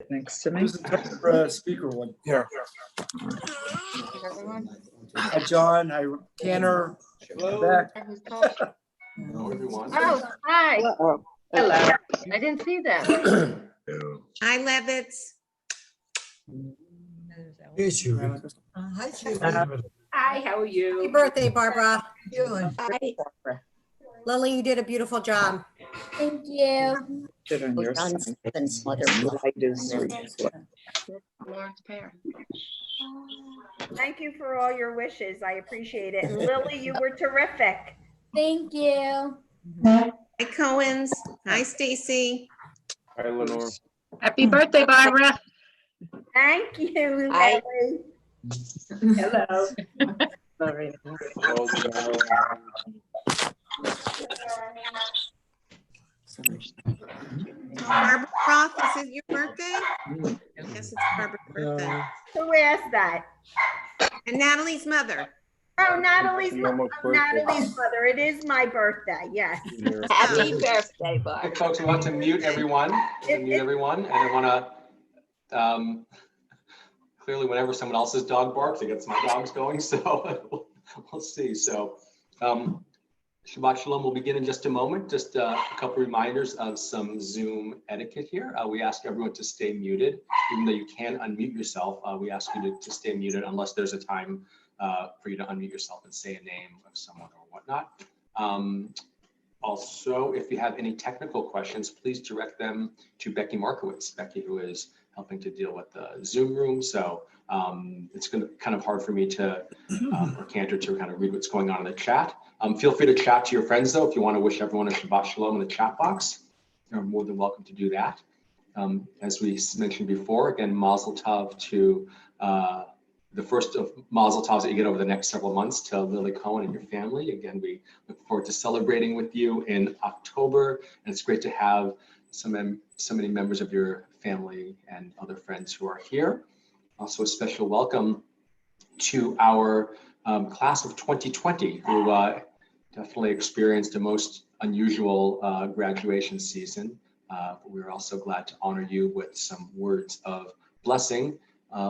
next to me. Who's the speaker one? Here. Hi, John. Hi, Tanner. Beck. Hello, everyone. Oh, hi. Hello. Hello. I didn't see them. Hi, Levitts. Here's you. Hi, Judy. Hi, how are Happy you? birthday, Barbara. Doing. Hi. Lily, you did a beautiful job. Thank you. Sit on your side. John's mother. Light is Lawrence Pear. Thank you for all your wishes. I appreciate it. And Lily, you were terrific. Thank you. Hi, Cohen's. Hi, Stacy. Hi, Lenore. Happy birthday, Barbara. Thank you, Hi. Lily. Hello. Very Barbara Roth, this is your birthday? Yes, it's Barbara's birthday. Who asked that? And Natalie's mother. Oh, Natalie's Almost birthday. Natalie's mother. It is my birthday. Yes. Happy birthday, Hey, Barbara. folks, we want to mute everyone. And I want to, clearly, whenever someone else's dog barks, it gets my dogs going. So we'll see. So Shabbat Shalom. We'll begin in just a moment. Just a couple reminders of some Zoom etiquette here. We ask everyone to stay muted, even though you can unmute yourself. We ask you to stay muted unless there's a time for you to unmute yourself and say a name of someone or whatnot. Also, if you have any technical questions, please direct them to Becky Markowitz. Becky, who is helping to deal with the Zoom room. So it's going to kind of hard for me to, or Cantor, to kind of read what's going on in the chat. Feel free to chat to your friends, though, if you want to wish everyone a Shabbat Shalom in the chat box. You're more than welcome to do that. As we mentioned before, again, Mazel Tov to the first of Mazel Tovs that you get over the next several months to Lily Cohen and your family. Again, we look forward to celebrating with you in October, and it's great to have so many members of your family and other friends who are here. Also, a special welcome to our class of 2020, who definitely experienced a most unusual graduation season. But we're also glad to honor you with some words of blessing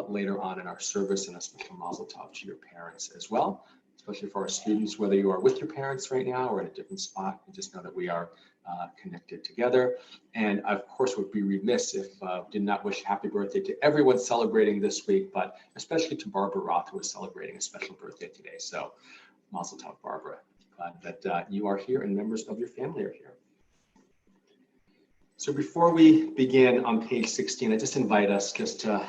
later on in our service, and a special mazel tov to your parents as well, especially for our students, whether you are with your parents right now or in a different spot. We just know that we are connected together. And of course, would be remiss if did not wish happy birthday to everyone celebrating this week, but especially to Barbara Roth, who is celebrating a special birthday today. So mazel tov, Barbara. Glad that you are here and members of your family are here. So before we begin on page 16, I just invite us just to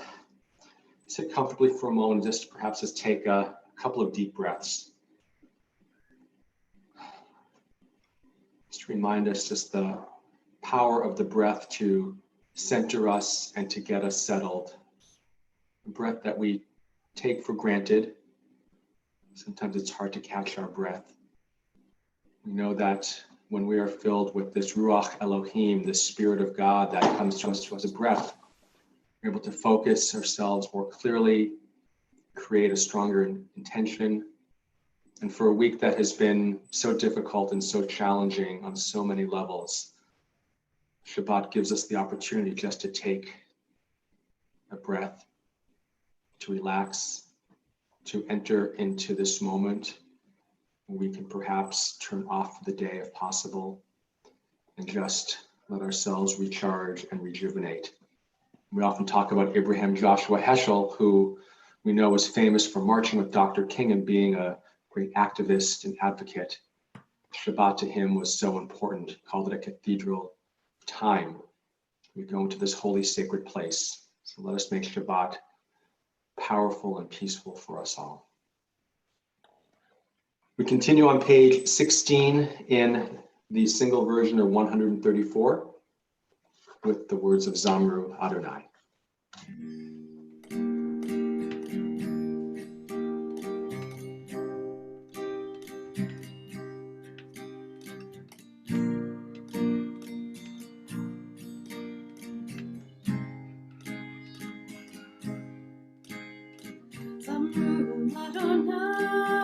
sit comfortably for a moment, just perhaps just take a couple of deep breaths. Just to remind us just the power of the breath to center us and to get us settled. A breath that we take for granted. Sometimes it's hard to catch our breath. We know that when we are filled with this Ruach Elohim, the Spirit of God that comes to us as a breath, we're able to focus ourselves more clearly, create a stronger intention. And for a week that has been so difficult and so challenging on so many levels, Shabbat gives us the opportunity just to take a breath, to relax, to enter into this moment where we can perhaps turn off for the day if possible and just let ourselves recharge and rejuvenate. We often talk about Abraham Joshua Heschel, who we know was famous for marching with Dr. King and being a great activist and advocate. Shabbat to him was so important. He called it a cathedral time. We go into this holy sacred place. So let us make Shabbat powerful and peaceful for us all. We continue on page 16 in the single version of 134 with the words of Zamru Adonai. Zamru Adonai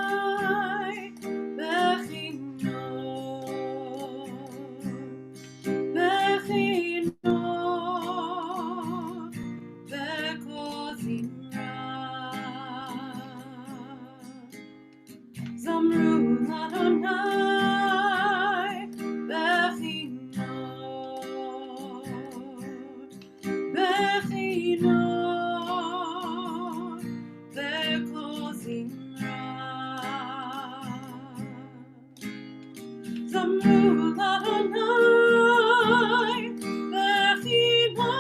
Bechino Bechino Bechino, Beko Zimra. Zamru Adonai, Bechino,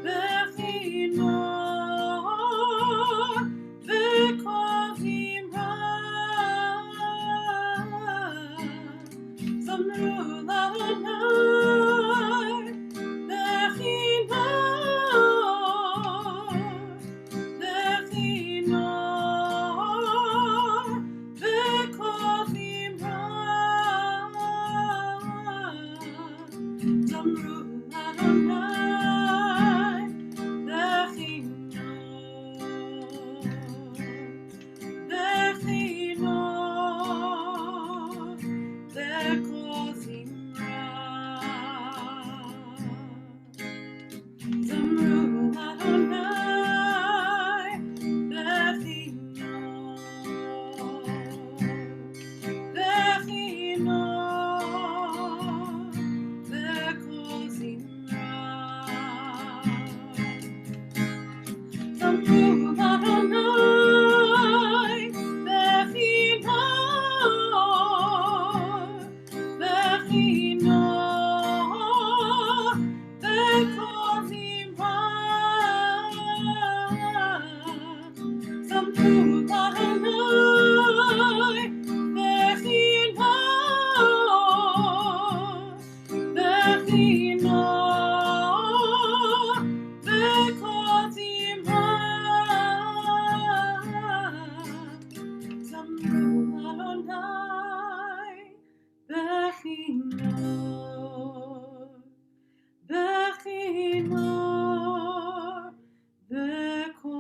Bechino, Beko Zimra. Zamru Adonai, Bechino, Bechino, Beko Zimra. Zamru Adonai, Bechino, Bechino, Beko Zimra. Zamru Adonai, Bechino, Bechino, Beko Zimra. Zamru Adonai, Bechino, Bechino, Beko Zimra. Zamru Adonai, Bechino, Bechino, Beko Zimra. Zamru Adonai, Bechino, Bechino, Beko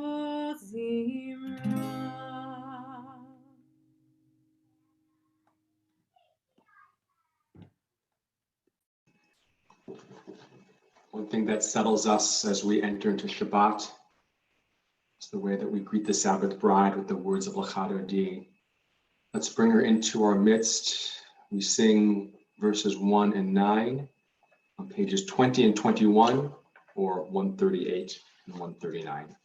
Zimra. One thing that settles us as we enter into Shabbat is the way that we greet the Sabbath bride with the words of Lecha Dodi. Let's bring her into our midst. We sing verses 1 and 9 on pages 20 and 21, or 138 and 139.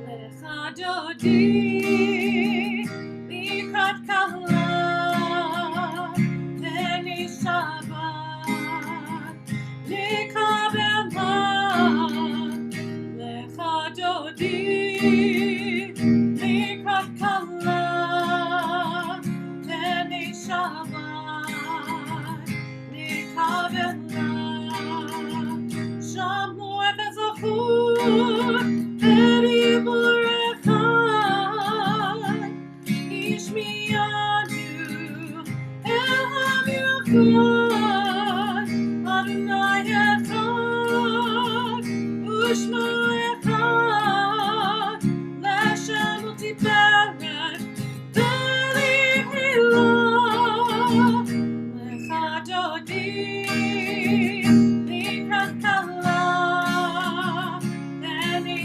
Lecha Dodi, Mikrat Kala, Teni Shabbat, Nikabelha. Lecha Dodi, Mikrat Kala, Teni Shabbat, Nikabelha. Shamu Efezachur, Eri Borechai, Ishmianu, Elham Yachad, Adonai Echad, Ushma Echad, Leshem Utiperet, Veli Hilah, Lecha Dodi, Mikrat Kala, Teni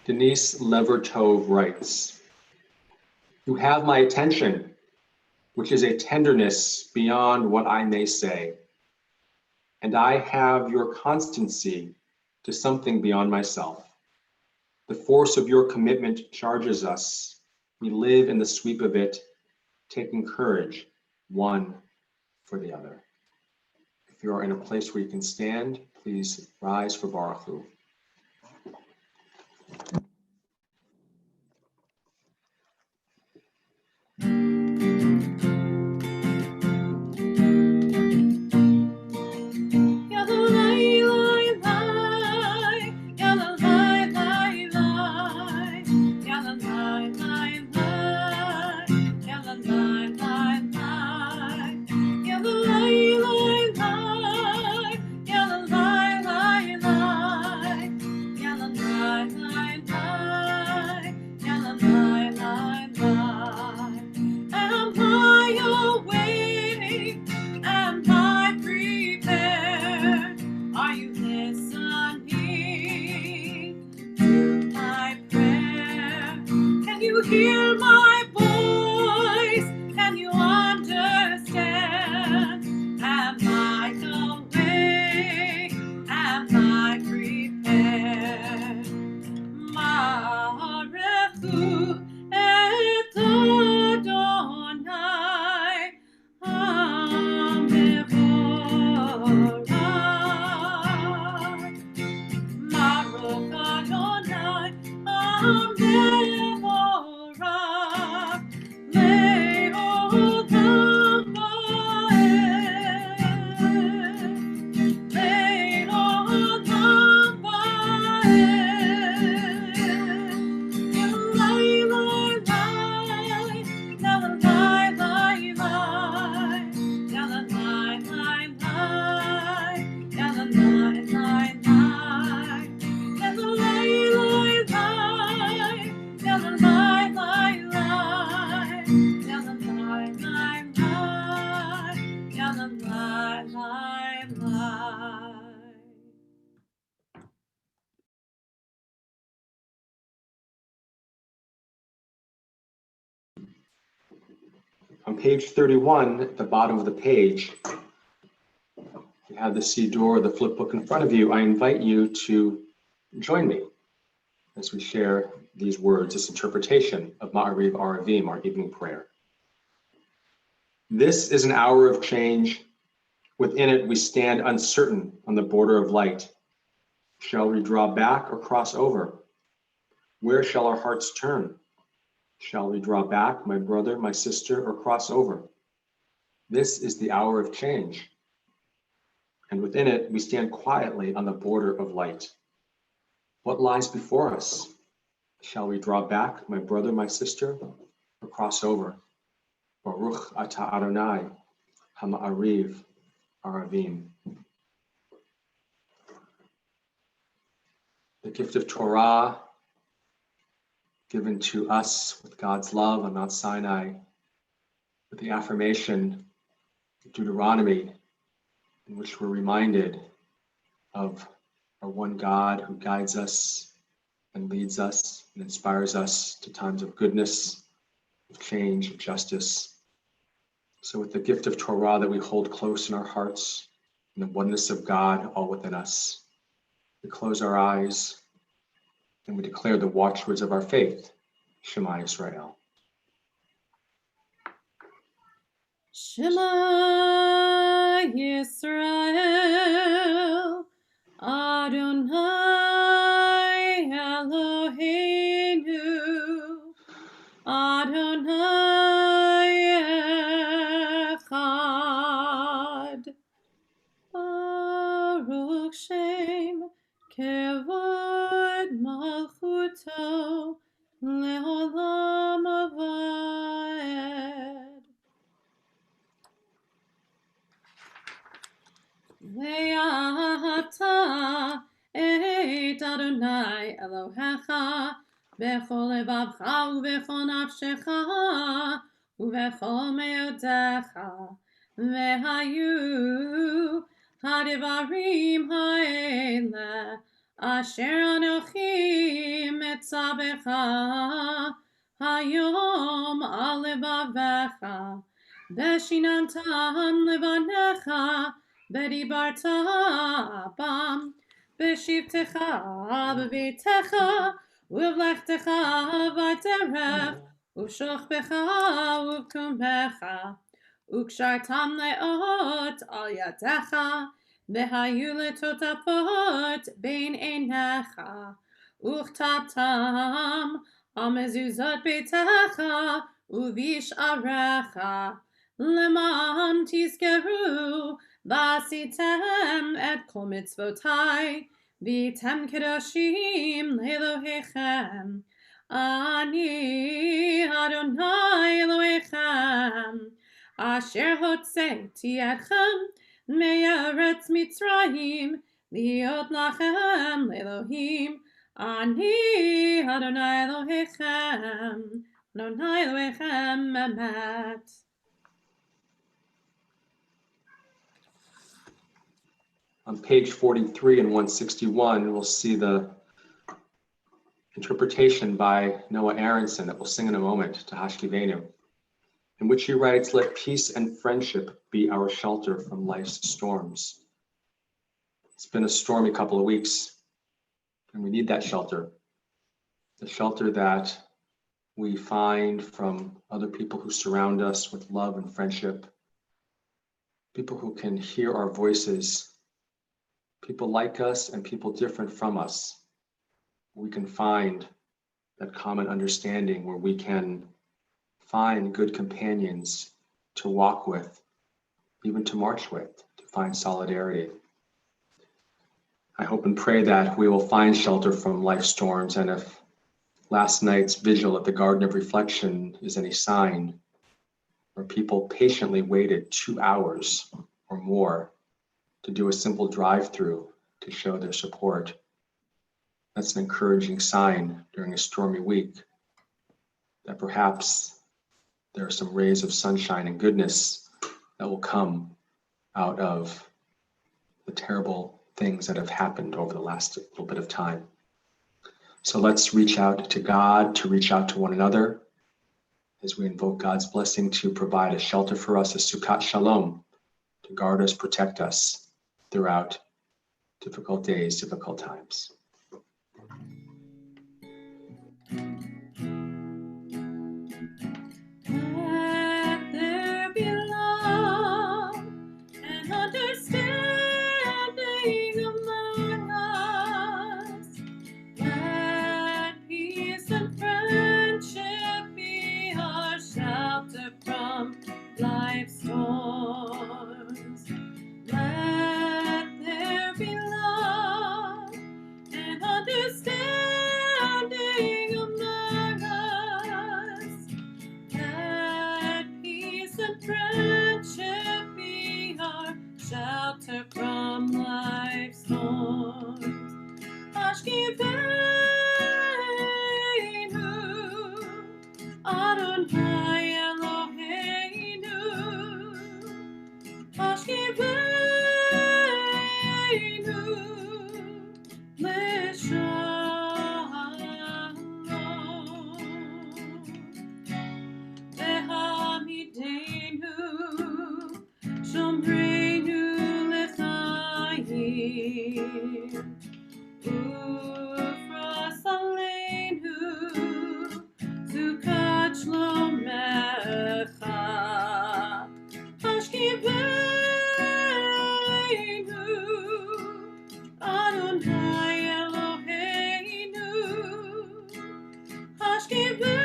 Denise Levertove writes, "You have my attention, which is a tenderness beyond what I may say. And I have your constancy to something beyond myself. The force of your commitment charges us. We live in the sweep of it, taking courage, one for the other." If you are in a place where you can stand, please rise for Baruch Hu. Am I awake? Am I prepared? Are you listening to my prayer? Can you hear my voice? Can you understand? Am I awake? Am I prepared? Ma'arechu et Adonai HaMevorach. Baruch Adonai HaMevorach le'olam va'ed. Le'olam On page 31, at the bottom of the page, you have the Siddur, the flip book in front of you. I invite you to join me as we share these words, this interpretation of Ma'ariv Aravim, our evening prayer. This is an hour of change. Within it, we stand uncertain on the border of light. Shall we draw back or cross over? Where shall our hearts turn? Shall we draw back, my brother, my sister, or cross over? This is the hour of change. And within it, we stand quietly on the border of light. What lies before us? Shall we draw back, my brother, my sister, or cross over? Baruch atah Adonai HaMa'ariv Aravim. The gift of Torah given to us with God's love on Mount Sinai, with the affirmation of Deuteronomy, in which we're reminded of our one God who guides us and leads us and inspires us to times of goodness, of change, of justice. So with the gift of Torah that we hold close in our hearts, and the oneness of God all within us, we close our eyes and we declare the watchwords of our faith, Shema Yisrael. Shema Yisrael, Adonai Eloheinu, Adonai Echad. Baruch Shem Kevod Malchuto Leolam Aved. Ve'ata et Adonai Elohecha bechol levavcha ubechol nafshecha ubechol meodecha והיו הדברים האלה אשר אנוכי מצווך היום על לבביך, ושיננתם לבניך, ודיברת בם, בשבתך בביתך, ובלכתך בדרך, ובשוכבך ובקומך, וקשרתם לאות על ידיך, והיו לטוטפות בין עיניך, וכתבתם על מזוזות ביתך ובשעריך, למען תזכרו ועשיתם את כל מצוותי, והייתם קדושים לאלוהיכם. אני אדוני אלוהיכם, אשר הוצאתי אתכם מארץ מצרים, להיות לכם לאלוהים. אני אדוני אלוהיכם, אדוני אלוהיכם אמת. On page 43 and 161, we'll see the interpretation by Noah Aronson that we'll sing in a moment to Hashkivenu, in which he writes, "Let peace and friendship be our shelter from life's storms." It's been a stormy couple of weeks, and we need that shelter, the shelter that we find from other people who surround us with love and friendship, people who can hear our voices, people like us and people different from us. We can find that common understanding where we can find good companions to walk with, even to march with, to find solidarity. I hope and pray that we will find shelter from life's storms, and if last night's vigil at the Garden of Reflection is any sign, where people patiently waited 2 hours or more to do a simple drive-through to show their support, that's an encouraging sign during a stormy week that perhaps there are some rays of sunshine and goodness that will come out of the terrible things that have happened over the last little bit of time. So let's reach out to God, to reach out to one another as we invoke God's blessing to provide a shelter for us, a Sukkot Shalom, to guard us, protect us throughout difficult days, difficult times. Let there be love and understanding among us. Let peace and friendship be our shelter from life's storms. Let there be love and understanding among us. Let peace and friendship be our shelter from life's storms. Hashkivenu, Adonai Eloheinu. Hashkivenu, L'shalom. Ve'hamidenu, Shomreinu l'chaim. Ufras aleinu, Sukkot shlomecha. Hashkivenu, Adonai Eloheinu. Hashkivenu,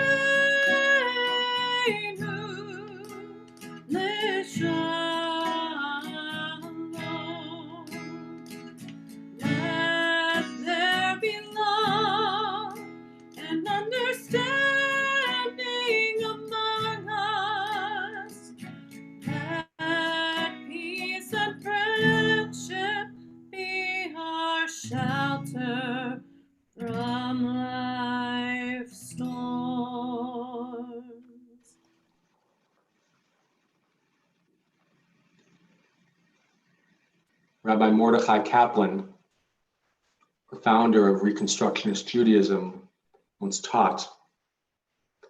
L'shalom. Let peace and friendship be our shelter from life's storms. Let there be love and understanding among us. Let peace and friendship be our shelter from life's storms. Hashkivenu, Adonai Eloheinu. Hashkivenu, L'shalom. Let peace and friendship be our shelter from life's storms. Hashkivenu, Rabbi Mordechai Kaplan, the founder of Reconstructionist Judaism, once taught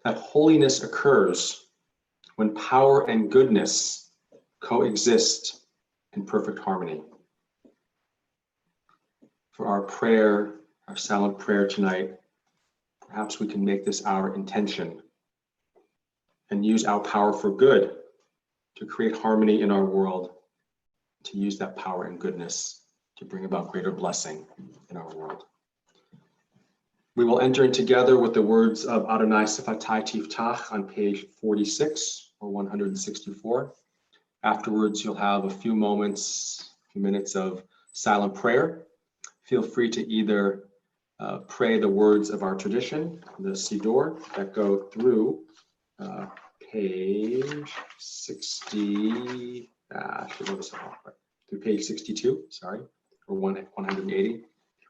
that holiness occurs when power and goodness coexist in perfect harmony. For our prayer, our silent prayer tonight, perhaps we can make this our intention and use our power for good to create harmony in our world, to use that power and goodness to bring about greater blessing in our world. We will enter in together with the words of Adonai Sifatai Tiftach on page 46 or 164. Afterwards, you'll have a few minutes of silent prayer. Feel free to either pray the words of our tradition, the Siddur, that go through page 60, through page 62, sorry, or 180,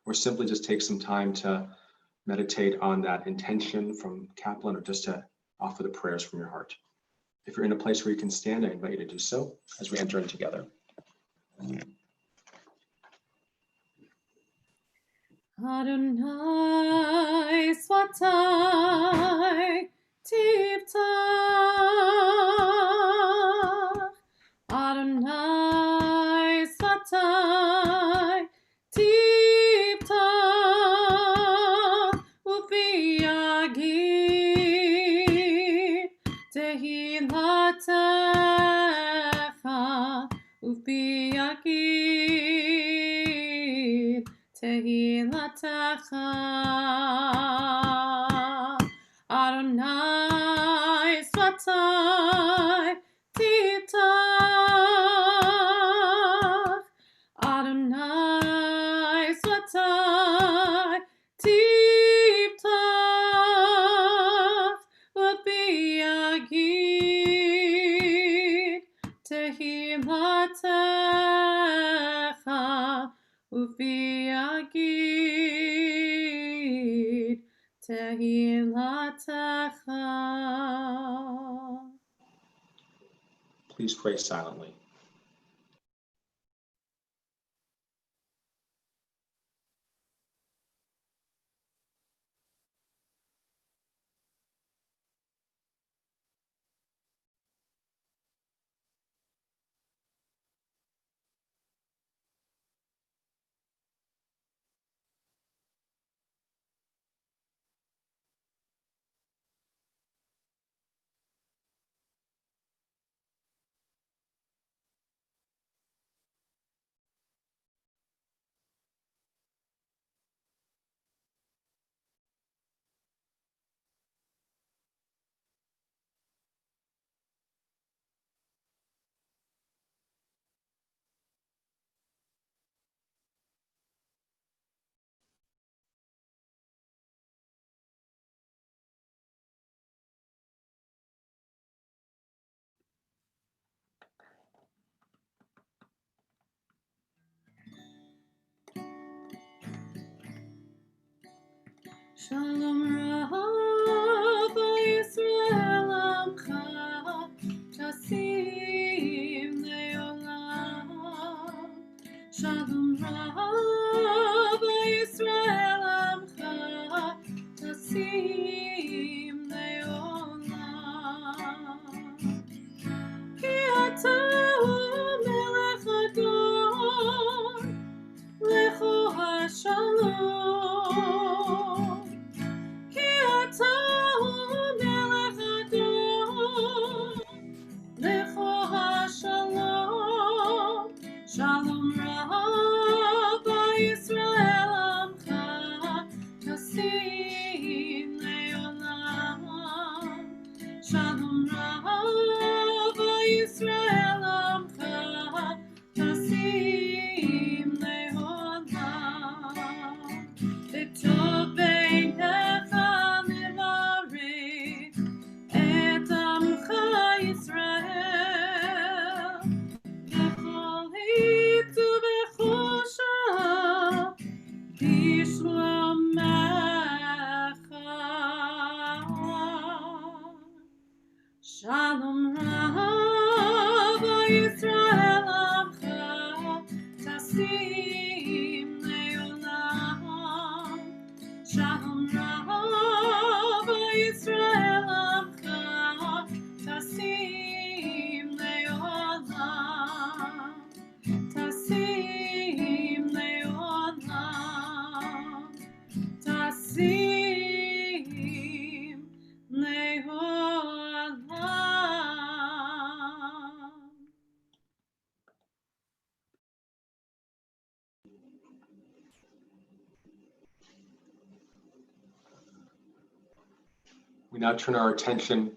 or simply just take some time to meditate on that intention from Kaplan, or just to offer the prayers from your heart. If you're in a place where you can stand, I invite you to do so as we enter in together. Adonai Sfatai Tiftach, Adonai Sfatai Tiftach, Upi Yagid Tehilatecha, Upi Yagid Tehilatecha. Adonai Sfatai Tiftach, Adonai Sfatai Tiftach, Upi Yagid Tehilatecha, Upi Yagid Tehilatecha. Please pray silently. Shalom Rav Yisrael Amcha Tasim Leolam. Shalom Rav Yisrael Amcha Tasim Leolam. Ki ata Melech Adon Lecho HaShalom. Ki ata Melech Adon Lecho HaShalom. Shalom Rav Yisrael Amcha Tasim Leolam. Shalom Rav Yisrael Amcha Tasim Leolam. V'tov beinecha levarik et amcha Yisrael. B'chol hit u'b'chol We now turn our attention,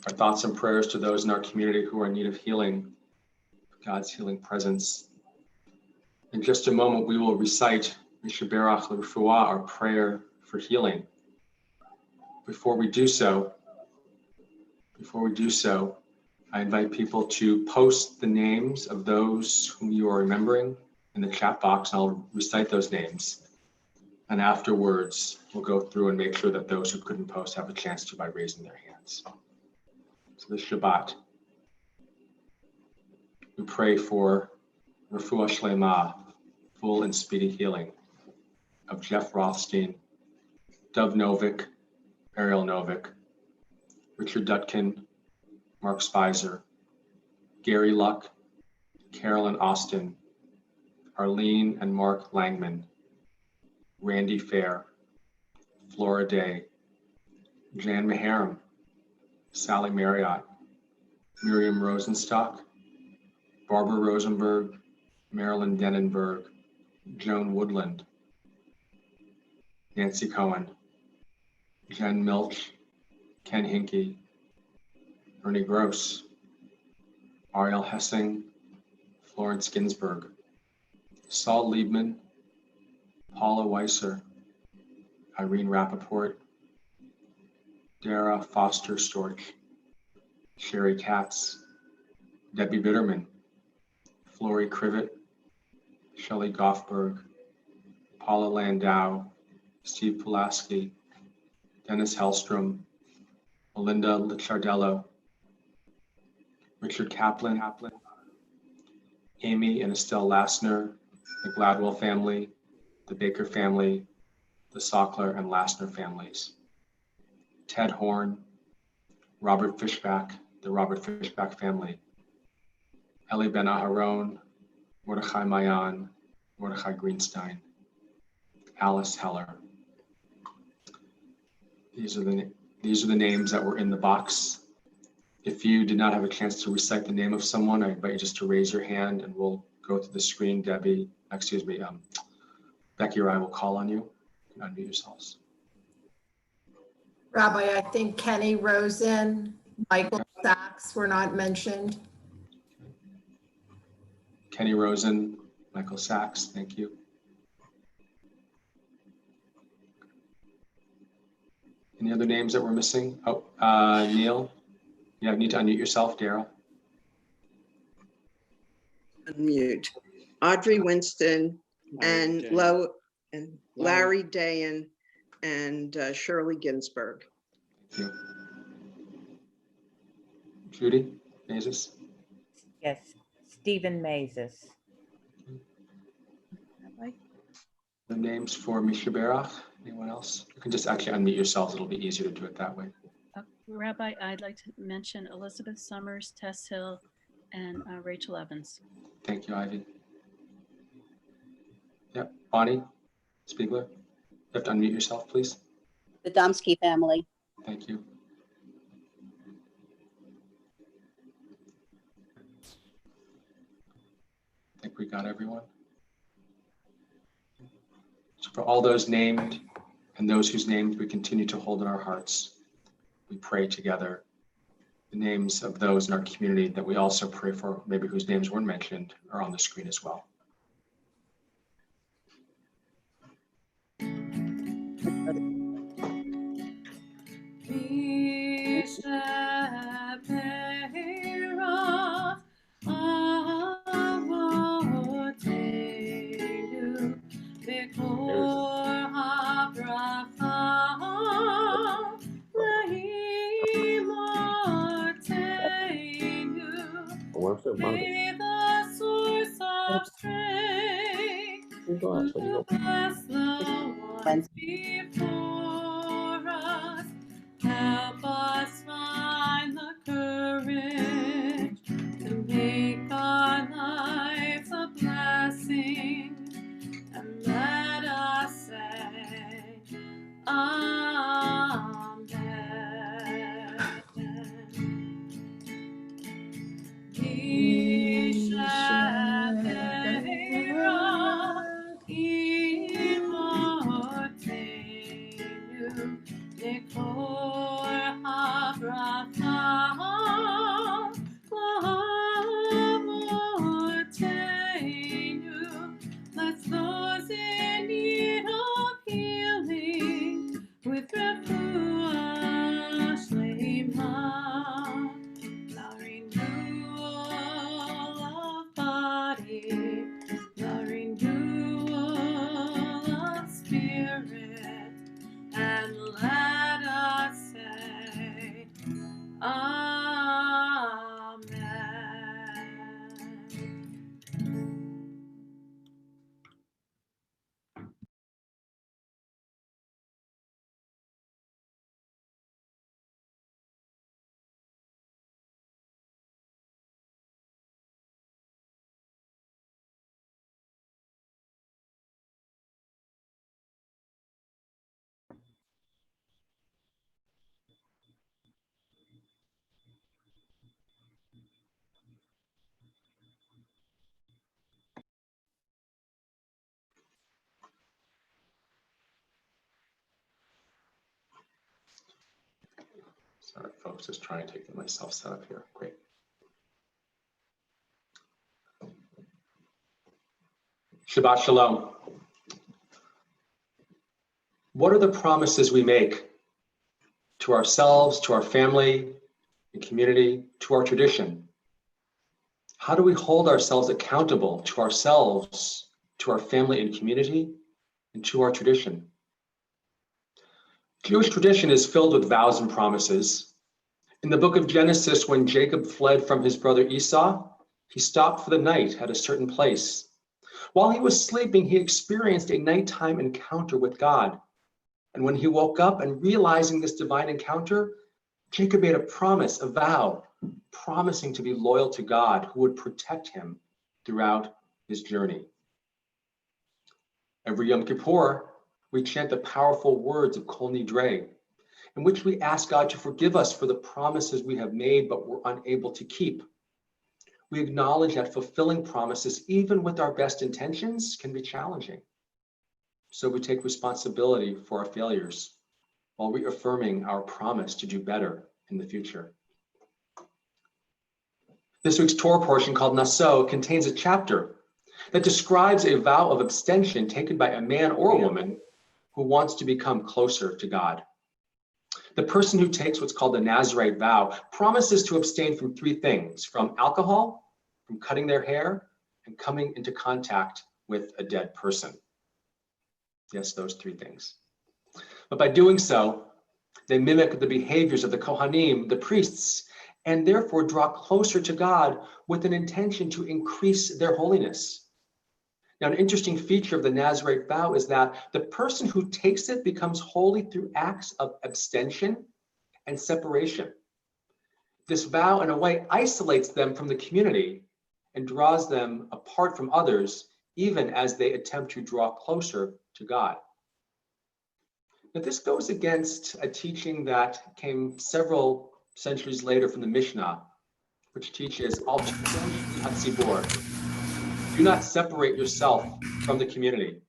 our thoughts and prayers to those in our community who are in need of healing, God's healing presence. In just a moment, we will recite Mishaberach L'Refuah, our prayer for healing. Before we do so, I invite people to post the names of those whom you are remembering in the chat box, and I'll recite those names. And afterwards, we'll go through and make sure that those who couldn't post have a chance to by raising their hands. So this Shabbat, we pray for Refuah Shlema, full and speedy healing, of Jeff Rothstein, Dov Novick, Ariel Novick, Richard Dutkin, Mark Spicer, Gary Luck, Carolyn Austin, Arlene and Mark Langman, Randy Fair, Flora Day, Jan Maharam, Sally Marriott, Miriam Rosenstock, Barbara Rosenberg, Marilyn Denenberg, Joan Woodland, Nancy Cohen, Jen Milch, Ken Hinkey, Ernie Gross, Ariel Hessing, Florence Ginsburg, Saul Liebman, Paula Weiser, Irene Rappaport, Dara Foster Storch, Sherry Katz, Debbie Bitterman, Flory Krivet, Shelley Goffberg, Paula Landau, Steve Pulaski, Dennis Hellstrom, Melinda Lichardello, Richard Kaplan, Amy and Estelle Lassner, the Gladwell family, the Baker family, the Sockler and Lassner families, Ted Horn, Robert Fishback, the Robert Fishback family, Eli Ben Aharon, Mordechai Mayan, Mordechai Greenstein, Alice Heller. These are the names that were in the box. If you did not have a chance to recite the name of someone, I invite you just to raise your hand and we'll go through the screen. Becky or I will call on you. Unmute yourselves. Rabbi, I think Kenny Rosen, Michael Sachs were not mentioned. Kenny Rosen, Michael Sachs, thank you. Any other names that we're missing? Oh, Neil, you need to unmute yourself, Daryl. Unmute. Audrey Winston and Larry Dayan and Shirley Ginsburg. Thank you. Judy Mazes. Yes, Stephen Mazes. The names for Mishaberach. Anyone else? You can just actually unmute yourselves. It'll be easier to do it that way. Rabbi, I'd like to mention Elizabeth Summers, Tess Hill, and Rachel Evans. Thank you, Ivy. Yep, Bonnie Spiegler. You have to unmute yourself, please. The Domsky family. Thank you. I think we got everyone. So for all those named and those whose names we continue to hold in our hearts, we pray together the names of those in our community that we also pray for, maybe whose names weren't mentioned, are on the screen as well. Be the source of strength to bless the ones before us. Help us find the courage to make our lives a blessing, and let us say, Amen. Sorry, folks, just trying to get myself set up here. Great. Shabbat Shalom. What are the promises we make to ourselves, to our family and community, to our tradition? How do we hold ourselves accountable to ourselves, to our family and community, and to our tradition? Jewish tradition is filled with vows and promises. In the book of Genesis, when Jacob fled from his brother Esau, he stopped for the night at a certain place. While he was sleeping, he experienced a nighttime encounter with God. And when he woke up and realizing this divine encounter, Jacob made a promise, a vow, promising to be loyal to God, who would protect him throughout his journey. Every Yom Kippur, we chant the powerful words of Kol Nidre, in which we ask God to forgive us for the promises we have made but were unable to keep. We acknowledge that fulfilling promises, even with our best intentions, can be challenging. So we take responsibility for our failures while reaffirming our promise to do better in the future. This week's Torah portion, called Naso, contains a chapter that describes a vow of abstention taken by a man or a woman who wants to become closer to God. The person who takes what's called the Nazirite vow promises to abstain from three things: from alcohol, from cutting their hair, and coming into contact with a dead person. Yes, those three things. But by doing so, they mimic the behaviors of the Kohanim, the priests, and therefore draw closer to God with an intention to increase their holiness. Now, an interesting feature of the Nazirite vow is that the person who takes it becomes holy through acts of abstention and separation. This vow, in a way, isolates them from the community and draws them apart from others, even as they attempt to draw closer to God. Now, this goes against a teaching that came several centuries later from the Mishnah, which teaches, Al Tushel Hatzibor, do not separate yourself from the community.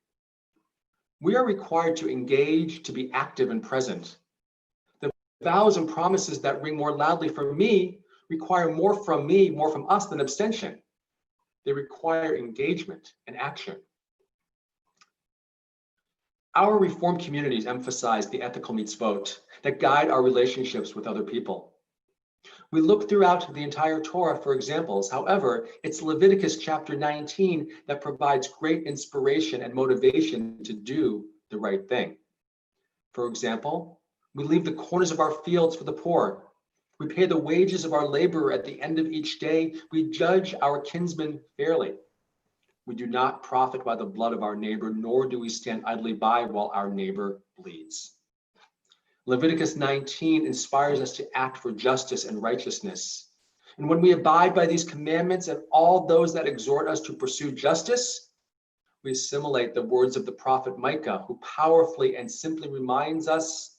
We are required to engage, to be active and present. The vows and promises that ring more loudly for me require more from me, more from us than abstention. They require engagement and action. Our Reformed communities emphasize the ethical mitzvot that guide our relationships with other people. We look throughout the entire Torah for examples. However, it's Leviticus chapter 19 that provides great inspiration and motivation to do the right thing. For example, we leave the corners of our fields for the poor. We pay the wages of our labor at the end of each day. We judge our kinsmen fairly. We do not profit by the blood of our neighbor, nor do we stand idly by while our neighbor bleeds. Leviticus 19 inspires us to act for justice and righteousness. And when we abide by these commandments and all those that exhort us to pursue justice, we assimilate the words of the prophet Micah, who powerfully and simply reminds us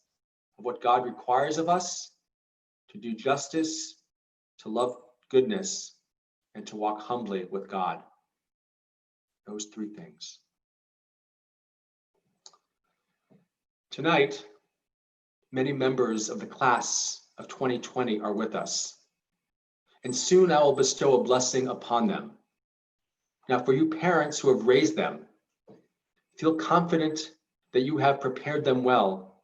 of what God requires of us: to do justice, to love goodness, and to walk humbly with God. Those three things. Tonight, many members of the class of 2020 are with us, and soon I will bestow a blessing upon them. Now, for you parents who have raised them, feel confident that you have prepared them well,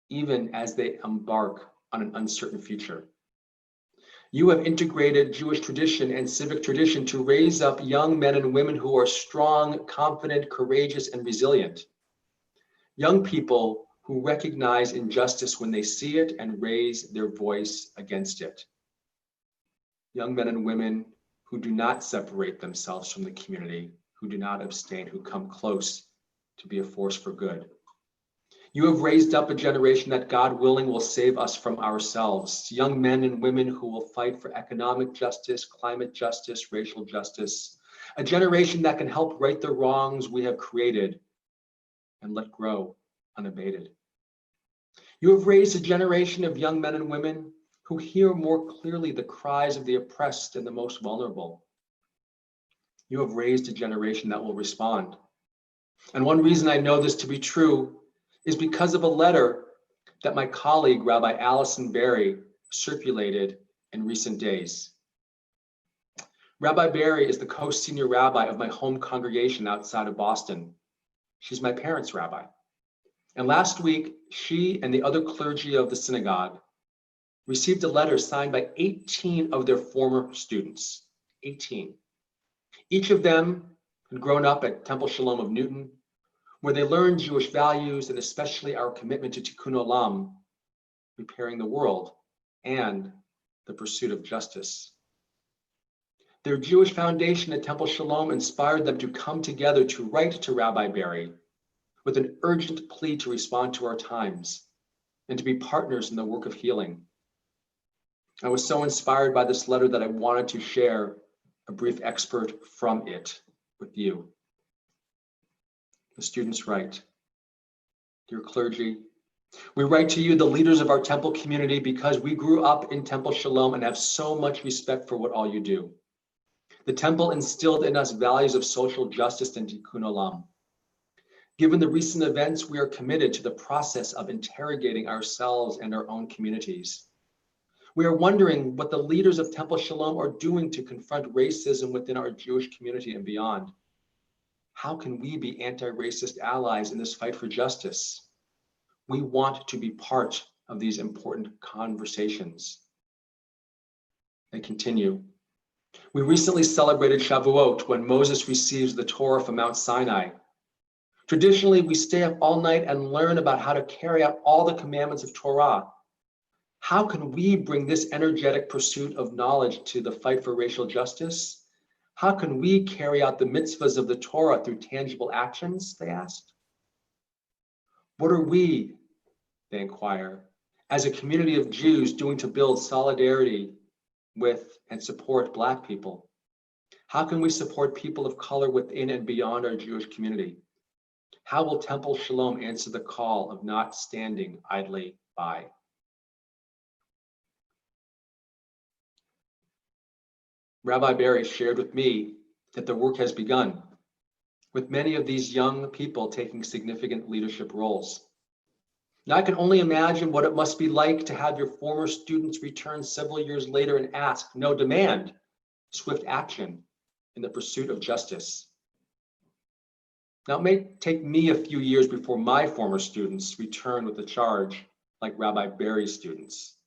even as they embark on an uncertain future. You have integrated Jewish tradition and civic tradition to raise up young men and women who are strong, confident, courageous, and resilient. Young people who recognize injustice when they see it and raise their voice against it. Young men and women who do not separate themselves from the community, who do not abstain, who come close to be a force for good. You have raised up a generation that, God willing, will save us from ourselves. Young men and women who will fight for economic justice, climate justice, racial justice. A generation that can help right the wrongs we have created and let grow unabated. You have raised a generation of young men and women who hear more clearly the cries of the oppressed and the most vulnerable. You have raised a generation that will respond. And one reason I know this to be true is because of a letter that my colleague, Rabbi Allison Berry, circulated in recent days. Rabbi Barry is the co-senior rabbi of my home congregation outside of Boston. She's my parents' rabbi. And last week, she and the other clergy of the synagogue received a letter signed by 18 of their former students, 18. Each of them had grown up at Temple Shalom of Newton, where they learned Jewish values and especially our commitment to Tikkun Olam, repairing the world, and the pursuit of justice. Their Jewish foundation at Temple Shalom inspired them to come together to write to Rabbi Barry with an urgent plea to respond to our times and to be partners in the work of healing. I was so inspired by this letter that I wanted to share a brief excerpt from it with you. The students write, "Dear clergy, we write to you, the leaders of our temple community, because we grew up in Temple Shalom and have so much respect for what all you do. The temple instilled in us values of social justice and Tikkun Olam. Given the recent events, we are committed to the process of interrogating ourselves and our own communities. We are wondering what the leaders of Temple Shalom are doing to confront racism within our Jewish community and beyond. How can we be anti-racist allies in this fight for justice? We want to be part of these important conversations." They continue. "We recently celebrated Shavuot, when Moses receives the Torah from Mount Sinai. Traditionally, we stay up all night and learn about how to carry out all the commandments of Torah. How can we bring this energetic pursuit of knowledge to the fight for racial justice? How can we carry out the mitzvahs of the Torah through tangible actions?" they asked. "What are we," they inquire, "as a community of Jews doing to build solidarity with and support Black people? How can we support people of color within and beyond our Jewish community? How will Temple Shalom answer the call of not standing idly by?" Rabbi Barry shared with me that the work has begun, with many of these young people taking significant leadership roles. Now, I can only imagine what it must be like to have your former students return several years later and ask, no, demand swift action in the pursuit of justice. Now, it may take me a few years before my former students return with a charge like Rabbi Barry's students,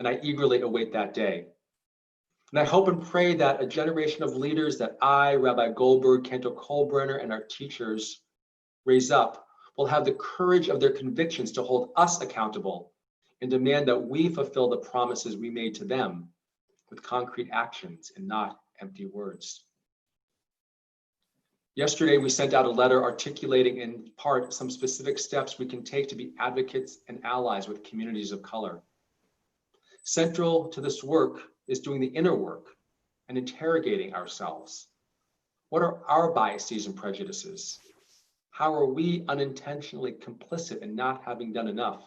and I eagerly await that day. And I hope and pray that a generation of leaders that I, Rabbi Goldberg, Cantor Kohlbrenner, and our teachers raise up will have the courage of their convictions to hold us accountable and demand that we fulfill the promises we made to them with concrete actions and not empty words. Yesterday, we sent out a letter articulating in part some specific steps we can take to be advocates and allies with communities of color. Central to this work is doing the inner work and interrogating ourselves. What are our biases and prejudices? How are we unintentionally complicit in not having done enough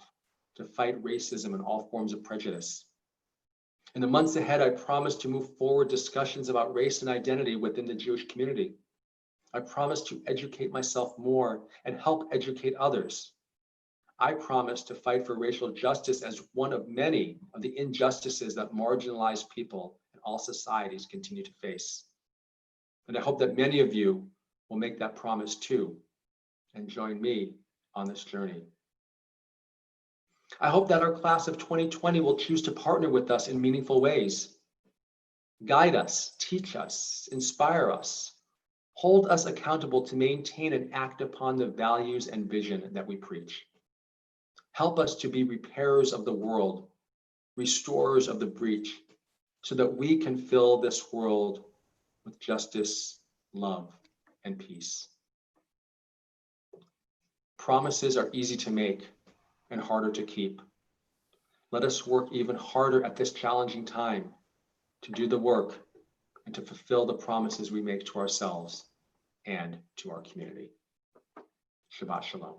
to fight racism and all forms of prejudice? In the months ahead, I promise to move forward discussions about race and identity within the Jewish community. I promise to educate myself more and help educate others. I promise to fight for racial justice as one of many of the injustices that marginalized people in all societies continue to face. And I hope that many of you will make that promise too and join me on this journey. I hope that our class of 2020 will choose to partner with us in meaningful ways. Guide us, teach us, inspire us, hold us accountable to maintain and act upon the values and vision that we preach. Help us to be repairers of the world, restorers of the breach, so that we can fill this world with justice, love, and peace. Promises are easy to make and harder to keep. Let us work even harder at this challenging time to do the work and to fulfill the promises we make to ourselves and to our community. Shabbat Shalom.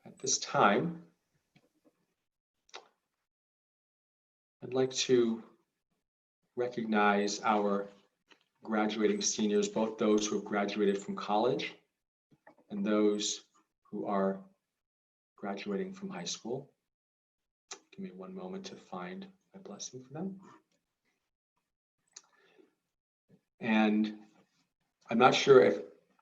At this time, I'd like to recognize our graduating seniors, both those who have graduated from college and those who are graduating from high school. Give me one moment to find a blessing for them. And I'm not sure if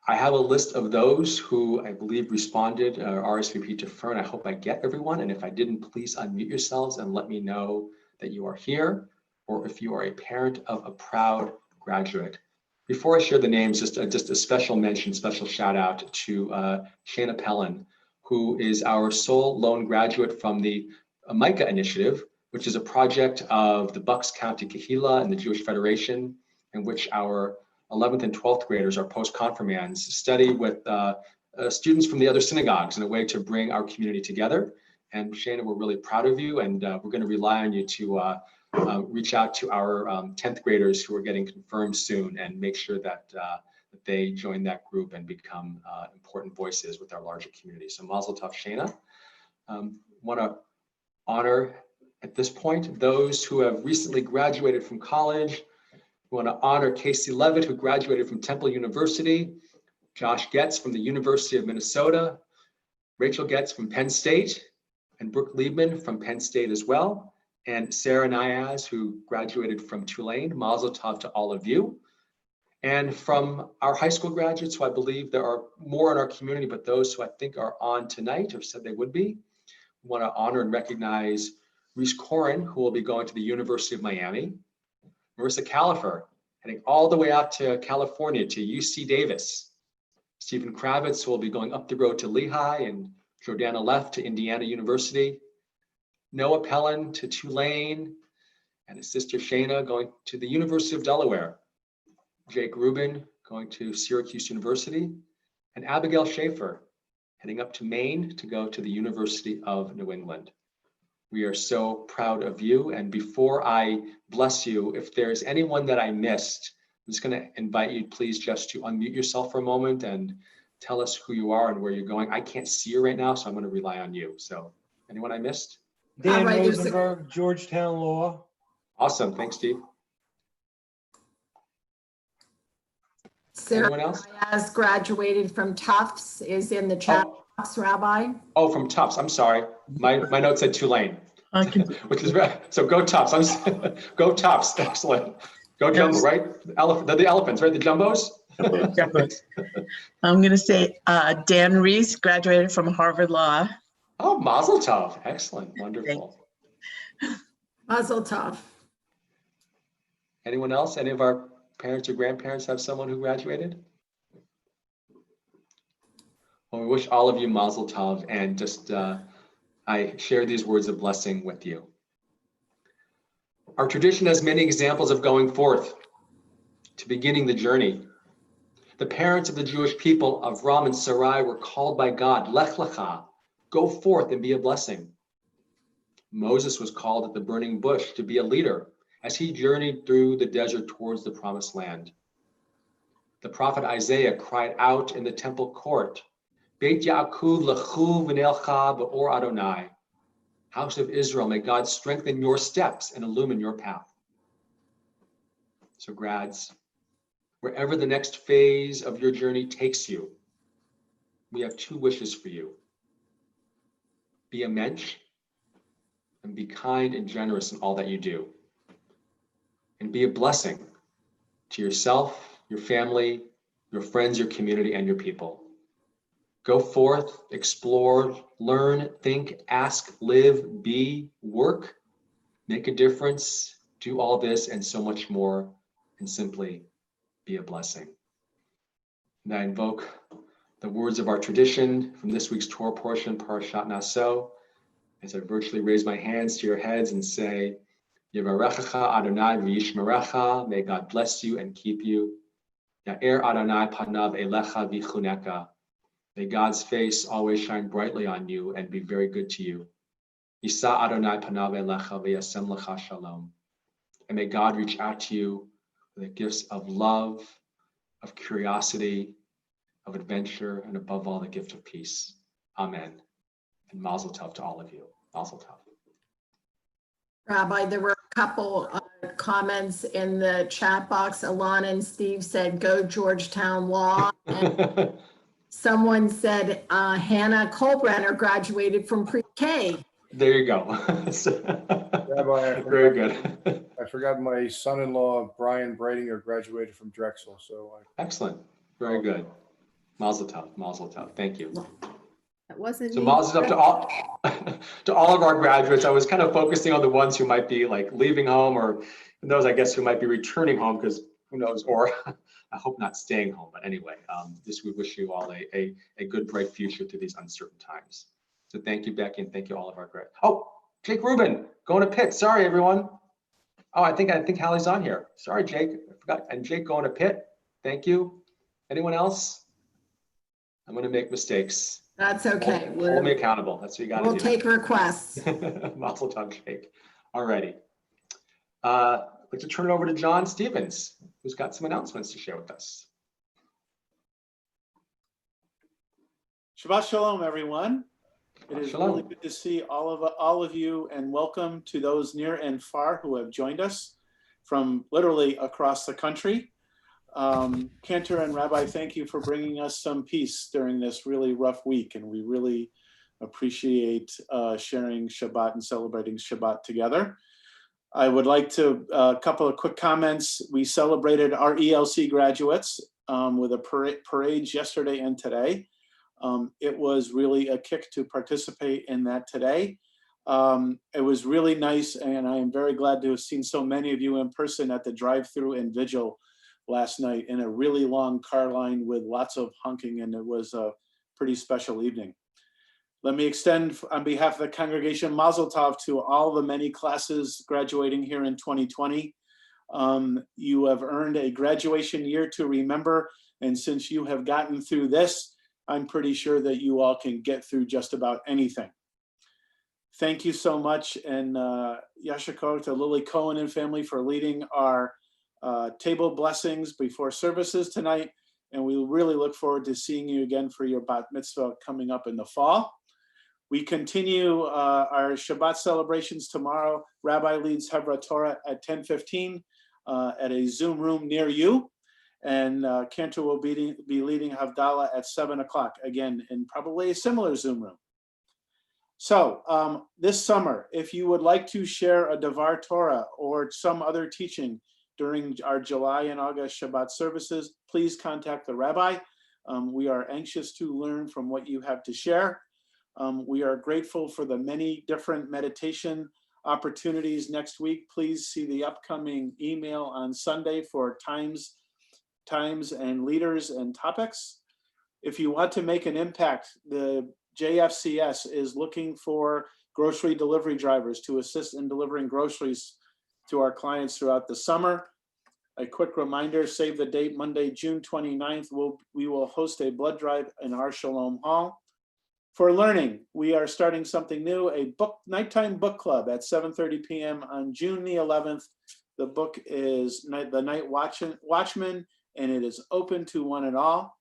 I have a list of those who I believe responded or RSVP to Fern. I hope I get everyone. And if I didn't, please unmute yourselves and let me know that you are here, or if you are a parent of a proud graduate. Before I share the names, just a special mention, special shout out to Shana Pellin, who is our sole lone graduate from the MICA initiative, which is a project of the Bucks County Kahila and the Jewish Federation, in which our 11th and 12th graders, our post-confirmands, study with students from the other synagogues in a way to bring our community together. And Shana, we're really proud of you, and we're going to rely on you to reach out to our 10th graders who are getting confirmed soon and make sure that they join that group and become important voices with our larger community. So Mazel Tov, Shana. Want to honor at this point those who have recently graduated from college. We want to honor Casey Levitt, who graduated from Temple University, Josh Getz from the University of Minnesota, Rachel Getz from Penn State, and Brooke Liebman from Penn State as well, and Sarah Niaz, who graduated from Tulane. Mazel Tov to all of you. And from our high school graduates, who I believe there are more in our community, but those who I think are on tonight or said they would be, we want to honor and recognize Reese Corin, who will be going to the University of Miami, Marissa Califer, heading all the way out to California to UC Davis, Stephen Kravitz, who will be going up the road to Lehigh, and Jordana Leff to Indiana University, Noah Pellin to Tulane, and his sister Shana going to the University of Delaware, Jake Rubin going to Syracuse University, and Abigail Schaefer heading up to Maine to go to the University of New England. We are so proud of you. And before I bless you, if there's anyone that I missed, I'm just going to invite you, please, just to unmute yourself for a moment and tell us who you are and where you're going. I can't see you right now, so I'm going to rely on you. So anyone I missed? Dan Right, there's a- Rosenberg, Georgetown Law. Awesome. Thanks, Steve. Sarah Anyone else? Diaz graduated from Tufts, is in the chat box, Rabbi. Oh, from Tufts. I'm sorry. My note said Tulane, which is right. So go Tufts. Go Tufts. Excellent. Go Jumbo, right? The elephants, right? The Jumbos? I'm going to say Dan Reese graduated from Harvard Law. Oh, Mazel Tov. Excellent. Wonderful. Mazel Tov. Anyone else? Any of our parents or grandparents have someone who graduated? Well, we wish all of you Mazel Tov, and just I share these words of blessing with you. Our tradition has many examples of going forth to beginning the journey. The parents of the Jewish people, Avram and Sarai, were called by God, Lech Lecha, go forth and be a blessing. Moses was called at the burning bush to be a leader as he journeyed through the desert towards the promised land. The prophet Isaiah cried out in the temple court, Beit Yaakov lechu v'nelcha b'or Adonai. House of Israel, may God strengthen your steps and illumine your path. So grads, wherever the next phase of your journey takes you, we have two wishes for you. Be a mensch and be kind and generous in all that you do. And be a blessing to yourself, your family, your friends, your community, and your people. Go forth, explore, learn, think, ask, live, be, work, make a difference, do all this and so much more, and simply be a blessing. And I invoke the words of our tradition from this week's Torah portion, Parashat Naso, as I virtually raise my hands to your heads and say, Yevarechecha Adonai v'yishmerecha, may God bless you and keep you. Ya'er Adonai panav elecha v'chuneka, may God's face always shine brightly on you and be very good to you. Yisa Adonai panav elecha v'yasem lecha shalom, and may God reach out to you with the gifts of love, of curiosity, of adventure, and above all, the gift of peace. Amen. And Mazel Tov to all of you. Mazel Tov. Rabbi, there were a couple comments in the chat box. Alana and Steve said, go Georgetown Law. And someone said Hannah Colbrenner graduated from pre-K. There you go. Rabbi, Very good. I forgot my son-in-law, Brian Bradinger, graduated from Drexel, so. Excellent. Very good. Mazel tov. Mazel tov. Thank you. That wasn't So me. mazel tov to all, to all of our graduates. I was kind of focusing on the ones who might be like leaving home, or those, I guess, who might be returning home, because who knows, or I hope not staying home. But anyway, just we wish you all a good, bright future through these uncertain times. So thank you, Becky, and thank you all of our graduates. Oh, Jake Rubin, going to Pitt. Sorry, everyone. Oh, I think Hallie's on here. Sorry, Jake. I forgot. And Jake going to Pitt. Thank you. Anyone else? I'm going to make mistakes. That's okay. Hold me accountable. That's what you got to do. We'll take requests. Mazel tov, Jake. All righty. I'd like to turn it over to John Stevens, who's got some announcements to share with us. Shabbat Shalom, everyone. It is Shalom. really good to see all of you, and welcome to those near and far who have joined us from literally across the country. Cantor and Rabbi, thank you for bringing us some peace during this really rough week, and we really appreciate sharing Shabbat and celebrating Shabbat together. I would like to, a couple of quick comments. We celebrated our ELC graduates with a parade yesterday and today. It was really a kick to participate in that today. It was really nice, and I am very glad to have seen so many of you in person at the drive-through and vigil last night in a really long car line with lots of honking, and it was a pretty special evening. Let me extend on behalf of the congregation Mazel Tov to all the many classes graduating here in 2020. You have earned a graduation year to remember, and since you have gotten through this, I'm pretty sure that you all can get through just about anything. Thank you so much, and Yashiko to Lily Cohen and family for leading our table blessings before services tonight, and we really look forward to seeing you again for your bat mitzvah coming up in the fall. We continue our Shabbat celebrations tomorrow. Rabbi leads Hebra Torah at 10:15 at a Zoom room near you, and Cantor will be leading Havdalah at 7 o'clock, again in probably a similar Zoom room. So this summer, if you would like to share a Devar Torah or some other teaching during our July and August Shabbat services, please contact the rabbi. We are anxious to learn from what you have to share. We are grateful for the many different meditation opportunities next week. Please see the upcoming email on Sunday for times and leaders and topics. If you want to make an impact, the JFCS is looking for grocery delivery drivers to assist in delivering groceries to our clients throughout the summer. A quick reminder, save the date, Monday, June 29th, we will host a blood drive in our Shalom Hall. For learning, we are starting something new, a nighttime book club at 7:30 p.m. on June the 11th. The book is The Night Watchman, and it is open to one and all.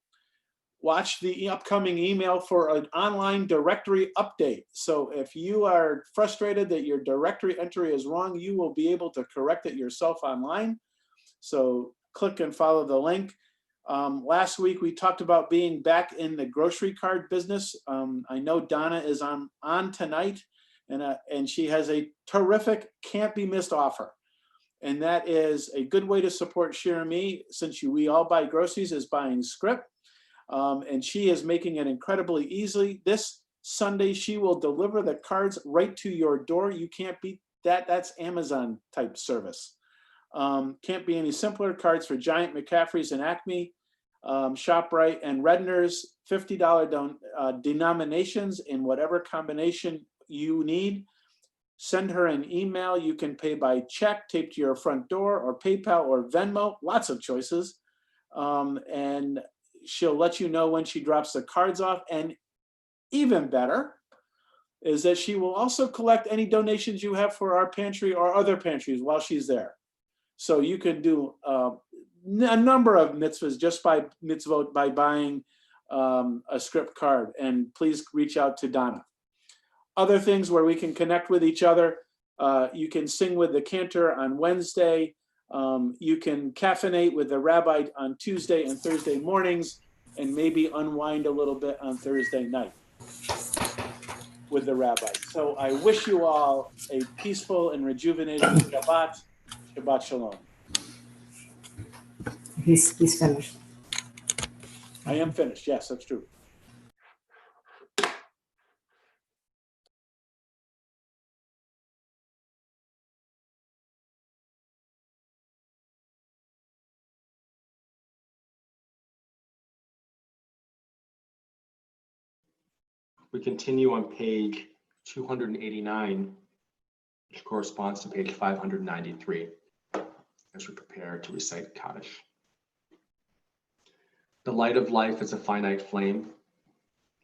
Watch the upcoming email for an online directory update. So if you are frustrated that your directory entry is wrong, you will be able to correct it yourself online. So click and follow the link. Last week, we talked about being back in the grocery card business. I know Donna is on tonight, and she has a terrific, can't be missed offer. And that is a good way to support Share Me, since we all buy groceries, is buying Script. And she is making it incredibly easy. This Sunday, she will deliver the cards right to your door. You can't beat that. That's Amazon type service. Can't be any simpler. Cards for Giant, McCaffrey's, and Acme, ShopRite, and Redner's, $50 denominations in whatever combination you need. Send her an email. You can pay by check, taped to your front door, or PayPal, or Venmo. Lots of choices. And she'll let you know when she drops the cards off. And even better is that she will also collect any donations you have for our pantry or other pantries while she's there. So you can do a number of mitzvahs just by mitzvot by buying a Script card. And please reach out to Donna. Other things where we can connect with each other. You can sing with the cantor on Wednesday. You can caffeinate with the rabbi on Tuesday and Thursday mornings, and maybe unwind a little bit on Thursday night with the rabbi. So I wish you all a peaceful and rejuvenating Shabbat. Shabbat Shalom. He's finished. I am finished. Yes, that's true. We continue on page 289, which corresponds to page 593, as we prepare to recite Kaddish. The light of life is a finite flame.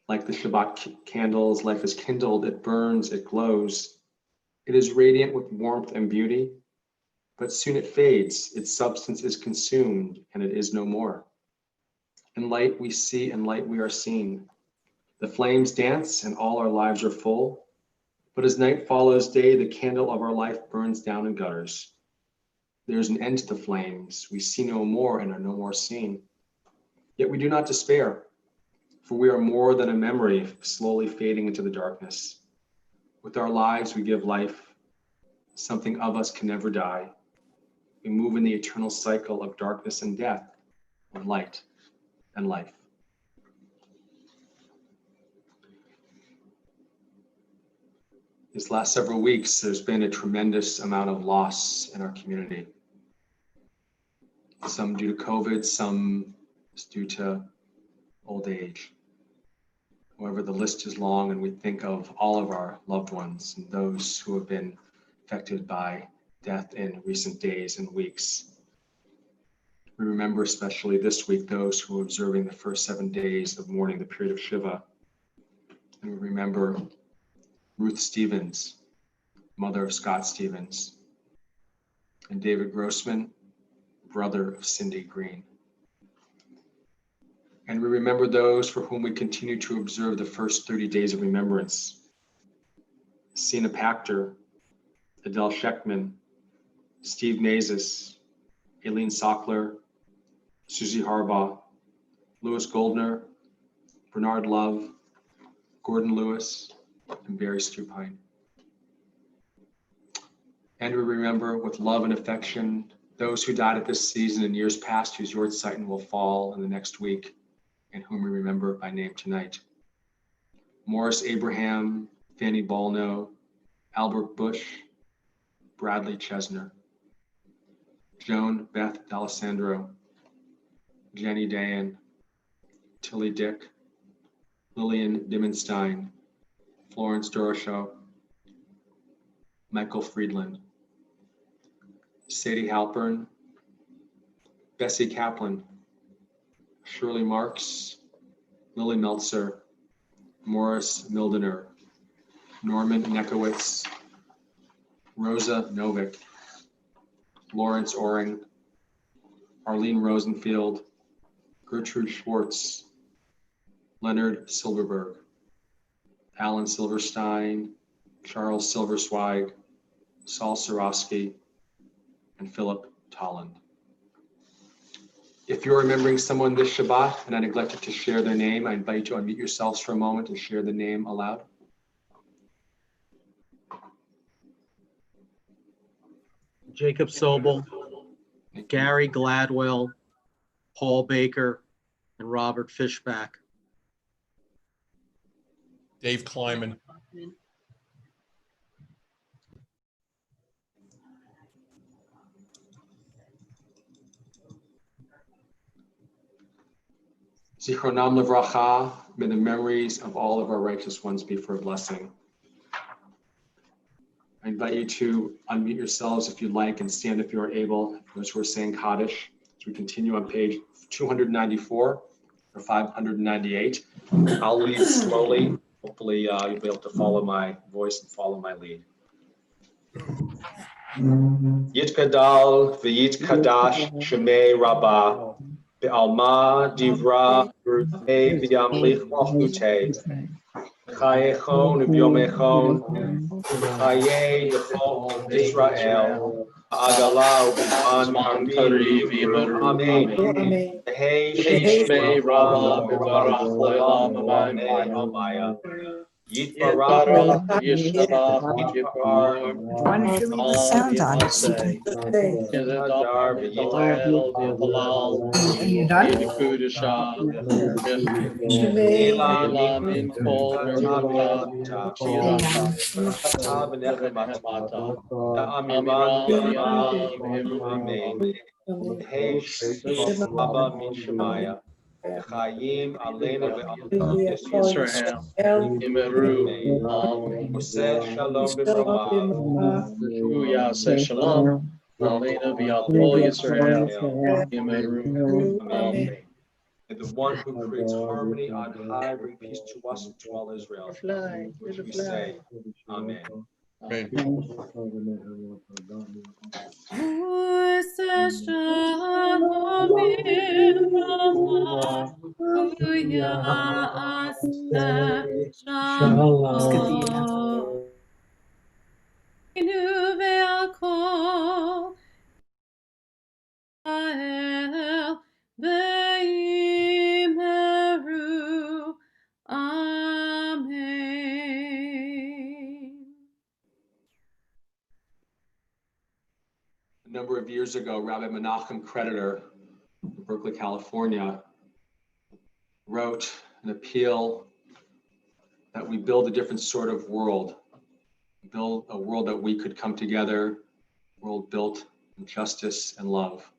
Like the Shabbat candles, life is kindled, it burns, it glows. It is radiant with warmth and beauty, but soon it fades, its substance is consumed, and it is no more. In light we see, in light we are seen. The flames dance, and all our lives are full. But as night follows day, the candle of our life burns down and gutters. There is an end to the flames. We see no more and are no more seen. Yet we do not despair, for we are more than a memory slowly fading into the darkness. With our lives, we give life. Something of us can never die. We move in the eternal cycle of darkness and death, of light and life. These last several weeks, there's been a tremendous amount of loss in our community. Some due to COVID, some due to old age. However, the list is long, and we think of all of our loved ones and those who have been affected by death in recent days and weeks. We remember especially this week those who are observing the first 7 days of mourning, the period of Shiva. And we remember Ruth Stevens, mother of Scott Stevens, and David Grossman, brother of Cindy Green. And we remember those for whom we continue to observe the first 30 days of remembrance. Sina Pachter, Adele Sheckman, Steve Mazes, Aileen Sockler, Susie Harbaugh, Louis Goldner, Bernard Love, Gordon Lewis, and Barry Stupine. And we remember with love and affection those who died at this season in years past, whose Yortzeit will fall in the next week, and whom we remember by name tonight. Morris Abraham, Fanny Balno, Albert Bush, Bradley Chesner, Joan Beth D'Alessandro, Jenny Dayan, Tilly Dick, Lillian Dimmenstein, Florence Doroshow, Michael Friedland, Sadie Halpern, Bessie Kaplan, Shirley Marks, Lily Meltzer, Morris Mildener, Norman Nekowitz, Rosa Novick, Lawrence Oring, Arlene Rosenfield, Gertrude Schwartz, Leonard Silverberg, Alan Silverstein, Charles Silversweig, Saul Sorosky, and Philip Tolland. If you're remembering someone this Shabbat and I neglected to share their name, I invite you to unmute yourselves for a moment and share the name aloud. Jacob Sobel, Gary Gladwell, Paul Baker, and Robert Fishback. Dave Kleiman. Zichronam Livracha, may the memories of all of our righteous ones be for a blessing. I invite you to unmute yourselves if you'd like and stand if you are able, those who are saying Kaddish, as we continue on page 294 or 598. I'll lead slowly. Hopefully you'll be able to follow my voice and follow my lead. Yitkadal v'yitkadash shemei rabbah be'alma divra v'yamlich malchutei Chayechon u'byomechon, Chayei Yechol Israel, Ha'agalah u'bizman karev yimeru. Amen. Hey Shmei Rabba Mevarach Le'olam Amen Amaya. Yitbarach Yishabach, Yitbar sound on say. Kedadar v'yitalel v'yitalal. V'yikudesha. Elam in kol meruvta. Shirata. V'nechemata. Amiram v'yamam v'yamru. Hey Abba Mishmaya. Chayim Aleinu ve'al Yisrael. Yimeru. Amen. Oseh Shalom b'bramav. Hu Yaseh Shalom. Aleinu v'al kol Yisrael. Yimeru. Amen. And the one who creates harmony on high, bring peace to us and to all Israel. Which we say, Amen. Amen. A number of years ago, Rabbi Menachem Creditor in Berkeley, California, wrote an appeal that we build a different sort of world, build a world that we could come together, a world built in justice and love.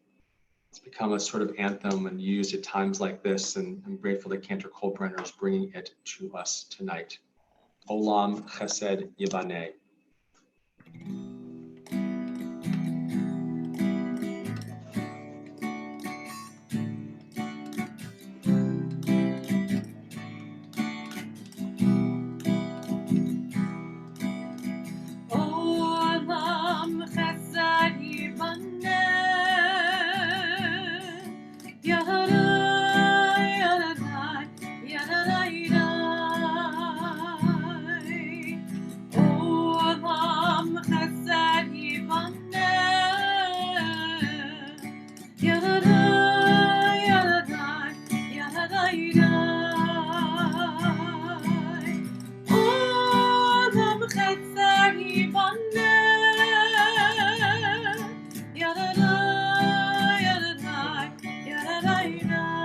It's become a sort of anthem and used at times like this, and I'm grateful that Cantor Kolbrenner is bringing it to us tonight. Olam Chesed Yibaneh. Olam chesed yibaneh, Yadai, Yadai, Yadai. Olam chesed yibaneh, Yadai, Yadai, Yadai. Olam chesed yibaneh, Yadai, Yadai, Yadai.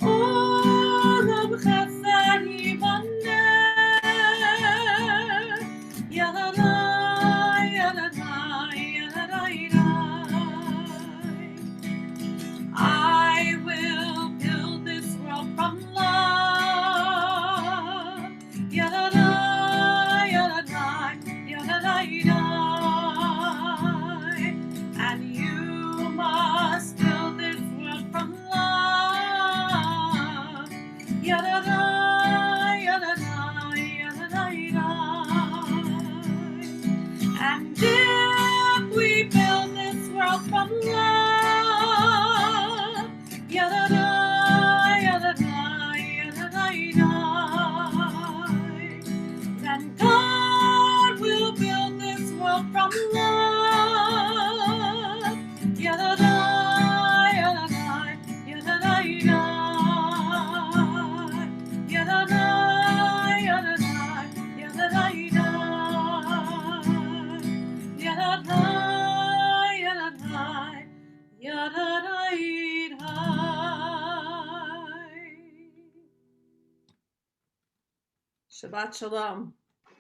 Olam chesed yibaneh, Yadai, Yadai, Yadai. I will build this world from love. Yadadai, yadadai, yadadai. And you must build this world from love. Yadadai, yadadai, yadadai. And if we build this world from love, yadadai, yadadai, yadadai, then God will build this world from love. Yadadai, yadadai, yadadai, yadadai, yadadai, yadadai. Yadadai, yadadai, yadadai. Shabbat shalom.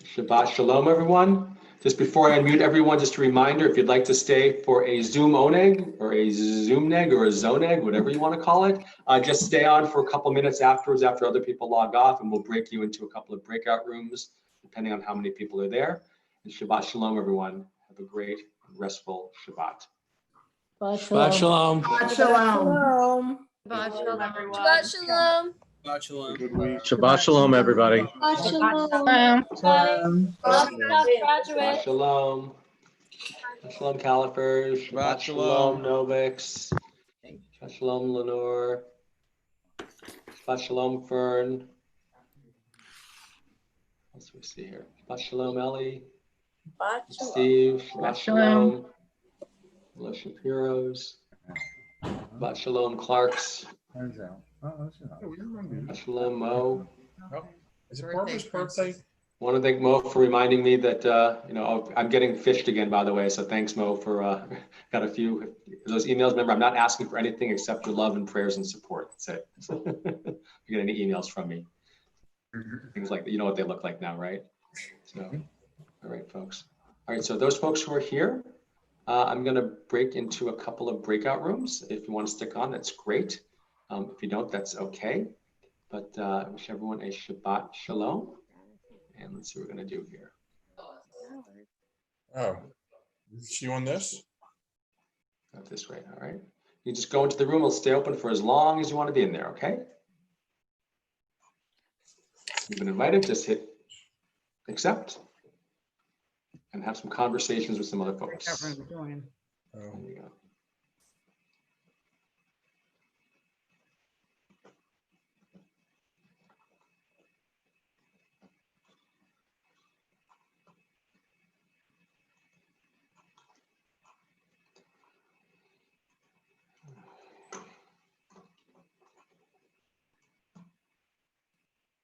Shabbat Shalom, everyone. Just before I unmute everyone, just a reminder, if you'd like to stay for a Zoom oneg or a Zoom neg or a zoneg, whatever you want to call it, just stay on for a couple minutes afterwards after other people log off, and we'll break you into a couple of breakout rooms, depending on how many people are there. And Shabbat Shalom, everyone. Have a great, restful Shabbat. Shabbat shalom. Shabbat shalom. Shabbat shalom, everyone. Shabbat shalom. Good week. Shabbat shalom, everybody. Shabbat shalom. Um, Love you, Shabbat graduate. Shalom. Shabbat Shalom, Calipers. Shabbat Shalom, Novix. Shabbat Shalom, Lenore. Shabbat Shalom, Fern. What else do we see here? Shabbat Shalom, Ellie. Steve. Shabbat Shalom. Hello, Shapiro's. Shabbat Shalom, Clark's. Shabbat Shalom, Mo. Is it Barbara's birthday? Want to thank Mo for reminding me that, I'm getting fished again, by the way. So thanks, Mo, for, got a few of those emails. Remember, I'm not asking for anything except your love and prayers and support. That's it. If you get any emails from me, things like that, you know what they look like now, right? So, all right, folks. All right, so those folks who are here, I'm going to break into a couple of breakout rooms. If you want to stick on, that's great. If you don't, that's okay. But I wish everyone a Shabbat Shalom. And let's see what we're going to do here. Oh, is she on this? Not this way, all right. You just go into the room, it'll stay open for as long as you want to be in there, okay? You've been invited, just hit accept and have some conversations with some other folks. There you go.